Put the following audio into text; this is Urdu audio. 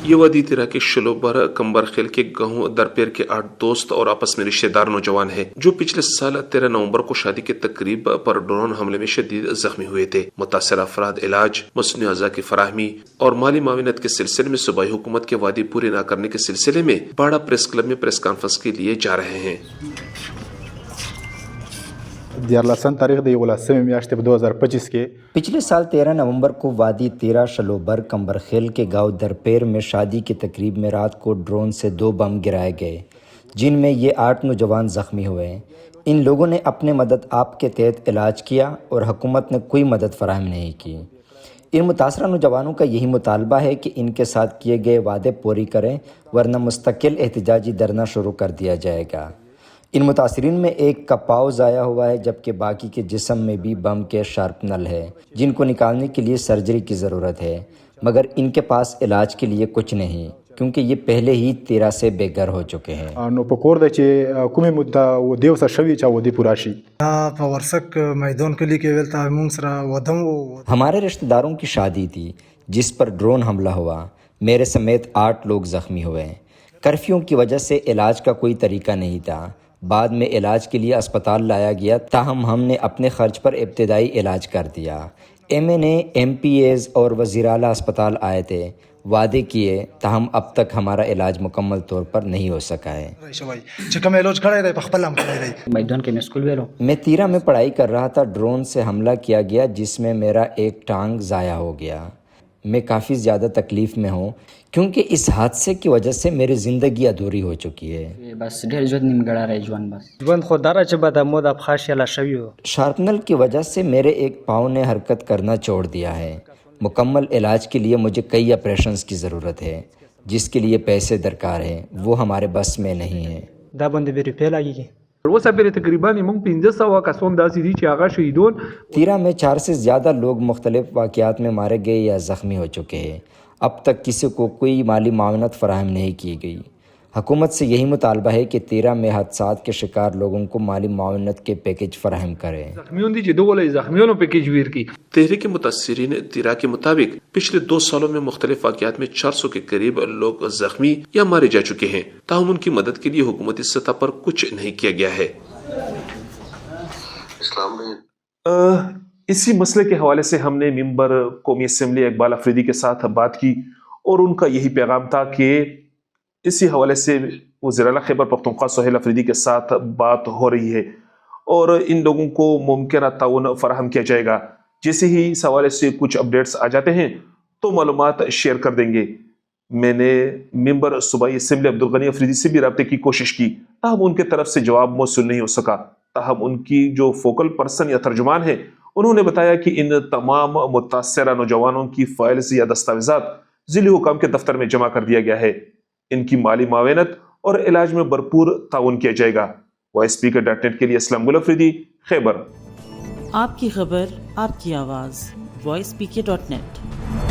یہ وادی تیرا کے شلوبر کمبر خیل کے گاؤں درپیر کے 8 دوست اور آپس میں رشتہ دار نوجوان ہیں جو پچھلے سال 13 نومبر کو شادی کی تقریب پر ڈرون حملے میں شدید زخمی ہوئے تھے۔ متاثرہ افراد علاج، مصنوعی اعضاء کی فراہمی اور مالی معاونت کے سلسلے میں صوبائی حکومت کے وعدے پورے نہ کرنے کے سلسلے میں باڑہ پریس کلب میں پریس کانفرنس کے لیے جا رہے ہیں۔ 14 تاریخ د 2025 کے پچھلے سال 13 نومبر کو وادی تیرا شلوبر کمبرخیل کے گاؤں درپیر میں شادی کی تقریب میں رات کو ڈرون سے 2 بم گرائے گئے جن میں یہ 8 نوجوان زخمی ہوئے۔ ان لوگوں نے اپنے مدد آپ کے تحت علاج کیا اور حکومت نے کوئی مدد فراہم نہیں کی۔ ان متاثرہ نوجوانوں کا یہی مطالبہ ہے کہ ان کے ساتھ کیے گئے وعدے پوری کریں ورنہ مستقل احتجاجی دھرنا شروع کر دیا جائے گا۔ ان متاثرین میں ایک کا پاؤں ضائع ہوا ہے جبکہ باقی کے جسم میں بھی بم کے شارپنل ہے جن کو نکالنے کے لیے سرجری کی ضرورت ہے، مگر ان کے پاس علاج کے لیے کچھ نہیں کیونکہ یہ پہلے ہی تیرا سے بے گھر ہو چکے ہیں۔ نو پکور د چې کومه مدته و دیو سره شوی چا ودی پورا شي په ورسک میدان کلی کې ولتا مونږ سره ودم ہمارے رشتہ داروں کی شادی تھی جس پر ڈرون حملہ ہوا، میرے سمیت 8 لوگ زخمی ہوئے۔ کرفیو کی وجہ سے علاج کا کوئی طریقہ نہیں تھا، بعد میں علاج کے لیے اسپتال لایا گیا، تاہم ہم نے اپنے خرچ پر ابتدائی علاج کر دیا۔ ایم پی ایز اور وزیر اعلیٰ اسپتال آئے تھے، وعدے کیے، تاہم اب تک ہمارا علاج مکمل طور پر نہیں ہو سکا ہے۔ میں تیرا میں پڑھائی کر رہا تھا، ڈرون سے حملہ کیا گیا جس میں میرا ایک ٹانگ ضائع ہو گیا۔ میں کافی زیادہ تکلیف میں ہوں کیونکہ اس حادثے کی وجہ سے میری زندگی ادھوری ہو چکی ہے۔ بس ډېر ژوند نیمګړی رہی ژوند بس ژوند خو داره چې به د مو د پښه شله شوي وو۔ شارپنل کی وجہ سے میرے ایک پاؤں نے حرکت کرنا چھوڑ دیا ہے۔ مکمل علاج کے لیے مجھے کئی آپریشنز کی ضرورت ہے جس کے لیے پیسے درکار ہیں، وہ ہمارے بس میں نہیں ہیں۔ دا باندې به روپۍ لګېږي۔ اوسه پرې تقریبا موږ 1500 کسان داسې دي چې هغه شهیدون۔ تیرا میں 4 سے زیادہ لوگ مختلف واقعات میں مارے گئے یا زخمی ہو چکے ہیں۔ اب تک کسی کو کوئی مالی معاونت فراہم نہیں کی گئی۔ حکومت سے یہی مطالبہ ہے کہ تیرا میں حادثات کے شکار لوگوں کو مالی معاونت کے پیکیج فراہم کریں۔ زخمیون دي چې دغه زخمیونو پیکیج ورکړي۔ تحریک متاثرین تیرا کے مطابق پچھلے 2 سالوں میں مختلف واقعات میں 400 کے قریب لوگ زخمی یا مارے جا چکے ہیں، تاہم ان کی مدد کے لیے حکومتی سطح پر کچھ نہیں کیا گیا ہے۔ اسی مسئلے کے حوالے سے ہم نے ممبر قومی اسمبلی اقبال افریدی کے ساتھ بات کی اور ان کا یہی پیغام تھا کہ اسی حوالے سے وزیر اعلیٰ خیبر پختونخوا سہیل افریدی کے ساتھ بات ہو رہی ہے اور ان لوگوں کو ممکنہ تعاون فراہم کیا جائے گا۔ جیسے ہی اس حوالے سے کچھ اپڈیٹس آ جاتے ہیں تو معلومات شیئر کر دیں گے۔ میں نے ممبر صوبائی اسمبلی عبدالغنی افریدی سے بھی رابطے کی کوشش کی، تاہم ان کے طرف سے جواب موصول نہیں ہو سکا۔ تاہم ان کی جو فوکل پرسن یا ترجمان ہے انہوں نے بتایا کہ ان تمام متاثرہ نوجوانوں کی فائلز یا دستاویزات ضلعی حکام کے دفتر میں جمع کر دیا گیا ہے۔ ان کی مالی معاونت اور علاج میں بھرپور تعاون کیا جائے گا۔ وائس اسپیکر .net کے لیے اسلام گل افریدی، خیبر۔ آپ کی خبر، آپ کی آواز، وائس اسپیکر .net۔